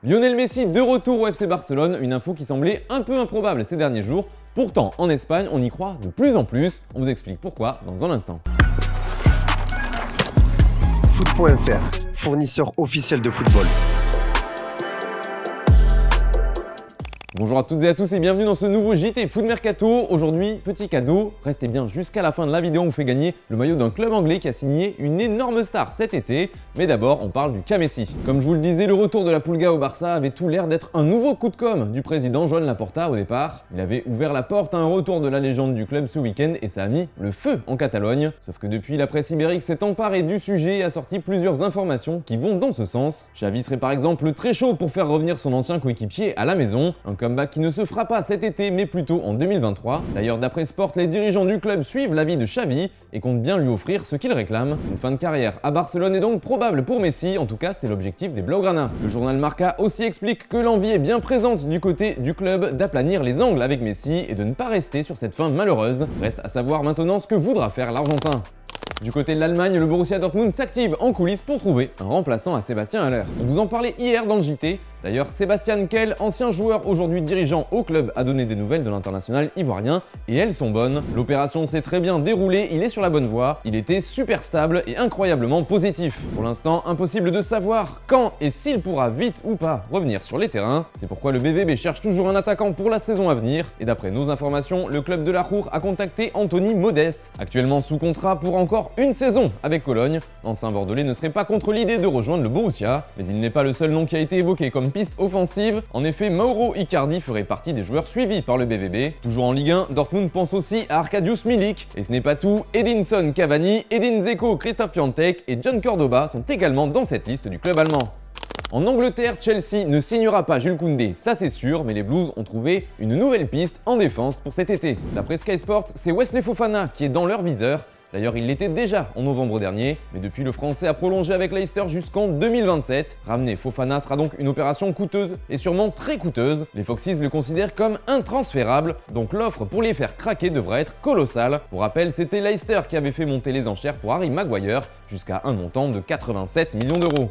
Lionel Messi de retour au FC Barcelone, une info qui semblait un peu improbable ces derniers jours. Pourtant, en Espagne, on y croit de plus en plus. On vous explique pourquoi dans un instant. Foot.fr, fournisseur officiel de football. Bonjour à toutes et à tous et bienvenue dans ce nouveau JT Foot Mercato. Aujourd'hui, petit cadeau, restez bien jusqu'à la fin de la vidéo, on vous fait gagner le maillot d'un club anglais qui a signé une énorme star cet été. Mais d'abord, on parle du cas Messi. Comme je vous le disais, le retour de la Pulga au Barça avait tout l'air d'être un nouveau coup de com' du président Joan Laporta au départ. Il avait ouvert la porte à un retour de la légende du club ce week-end et ça a mis le feu en Catalogne. Sauf que depuis, la presse ibérique s'est emparée du sujet et a sorti plusieurs informations qui vont dans ce sens. Xavi serait par exemple très chaud pour faire revenir son ancien coéquipier à la maison, un comeback qui ne se fera pas cet été mais plutôt en 2023. D'ailleurs, d'après Sport, les dirigeants du club suivent l'avis de Xavi et comptent bien lui offrir ce qu'il réclame. Une fin de carrière à Barcelone est donc probable pour Messi, en tout cas c'est l'objectif des Blaugrana. Le journal Marca aussi explique que l'envie est bien présente du côté du club d'aplanir les angles avec Messi et de ne pas rester sur cette fin malheureuse. Reste à savoir maintenant ce que voudra faire l'Argentin. Du côté de l'Allemagne, le Borussia Dortmund s'active en coulisses pour trouver un remplaçant à Sébastien Haller. On vous en parlait hier dans le JT. D'ailleurs, Sébastien Kehl, ancien joueur aujourd'hui dirigeant au club, a donné des nouvelles de l'international ivoirien et elles sont bonnes. L'opération s'est très bien déroulée, il est sur la bonne voie, il était super stable et incroyablement positif. Pour l'instant, impossible de savoir quand et s'il pourra vite ou pas revenir sur les terrains. C'est pourquoi le BVB cherche toujours un attaquant pour la saison à venir. Et d'après nos informations, le club de la Ruhr a contacté Anthony Modeste, actuellement sous contrat pour encore une saison avec Cologne. L'ancien bordelais ne serait pas contre l'idée de rejoindre le Borussia, mais il n'est pas le seul nom qui a été évoqué comme piste offensive. En effet, Mauro Icardi ferait partie des joueurs suivis par le BVB. Toujours en Ligue 1, Dortmund pense aussi à Arkadiusz Milik. Et ce n'est pas tout, Edinson Cavani, Edin Dzeko, Christophe Piatek et John Cordoba sont également dans cette liste du club allemand. En Angleterre, Chelsea ne signera pas Jules Koundé, ça c'est sûr, mais les Blues ont trouvé une nouvelle piste en défense pour cet été. D'après Sky Sports, c'est Wesley Fofana qui est dans leur viseur. D'ailleurs, il l'était déjà en novembre dernier, mais depuis le Français a prolongé avec Leicester jusqu'en 2027. Ramener Fofana sera donc une opération coûteuse et sûrement très coûteuse. Les Foxes le considèrent comme intransférable, donc l'offre pour les faire craquer devrait être colossale. Pour rappel, c'était Leicester qui avait fait monter les enchères pour Harry Maguire jusqu'à un montant de 87 millions d'euros.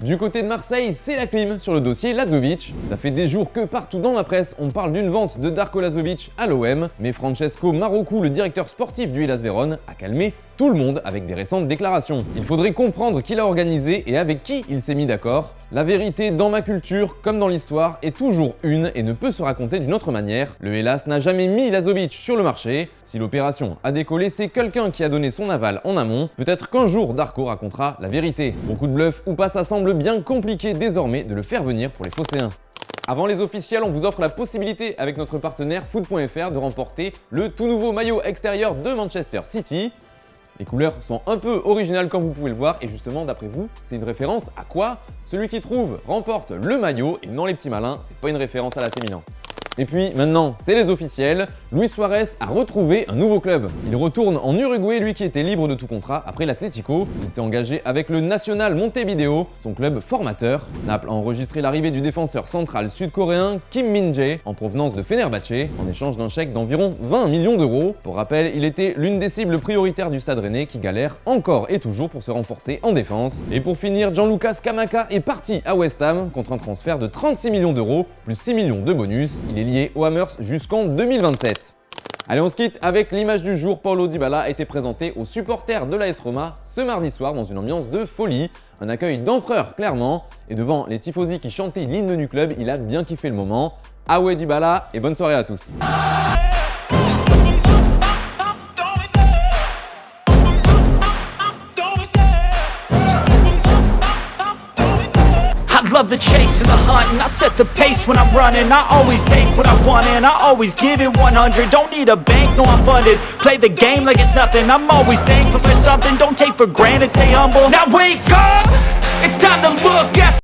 Du côté de Marseille, c'est la clim sur le dossier Lazovic. Ça fait des jours que partout dans la presse, on parle d'une vente de Darko Lazovic à l'OM, mais Francesco Marocco, le directeur sportif du Hellas Vérone, a calmé tout le monde avec des récentes déclarations. Il faudrait comprendre qui l'a organisé et avec qui il s'est mis d'accord. La vérité dans ma culture, comme dans l'histoire, est toujours une et ne peut se raconter d'une autre manière. Le Hellas n'a jamais mis Lazovic sur le marché. Si l'opération a décollé, c'est quelqu'un qui a donné son aval en amont. Peut-être qu'un jour Darko racontera la vérité. Beaucoup de bluff ou pas, ça semble bien compliqué désormais de le faire venir pour les Phocéens. Avant les officiels, on vous offre la possibilité avec notre partenaire Foot.fr de remporter le tout nouveau maillot extérieur de Manchester City. Les couleurs sont un peu originales comme vous pouvez le voir et justement d'après vous, c'est une référence à quoi? Celui qui trouve remporte le maillot et non les petits malins, c'est pas une référence à l'AC Milan. Et puis maintenant, c'est les officiels. Luis Suarez a retrouvé un nouveau club. Il retourne en Uruguay, lui qui était libre de tout contrat après l'Atlético. Il s'est engagé avec le Nacional Montevideo, son club formateur. Naples a enregistré l'arrivée du défenseur central sud-coréen Kim Min-jae en provenance de Fenerbahçe en échange d'un chèque d'environ 20 millions d'euros. Pour rappel, il était l'une des cibles prioritaires du Stade Rennais qui galère encore et toujours pour se renforcer en défense. Et pour finir, Gianluca Scamacca est parti à West Ham contre un transfert de 36 millions d'euros plus 6 millions de bonus. Il est lié aux Hammers jusqu'en 2027. Allez, on se quitte avec l'image du jour. Paulo Dybala a été présenté aux supporters de l'AS Roma ce mardi soir dans une ambiance de folie. Un accueil d'empereur clairement. Et devant les tifosi qui chantaient l'hymne du club, il a bien kiffé le moment. Ah ouais Dybala et bonne soirée à tous. Love the chase and the hunt, and I set the pace when I'm running. I always take what I want and I always give it 100. Don't need a bank, no I'm funded. Play the game like it's nothing. I'm always thankful for something. Don't take for granted, stay humble. Now wake up, it's time to look at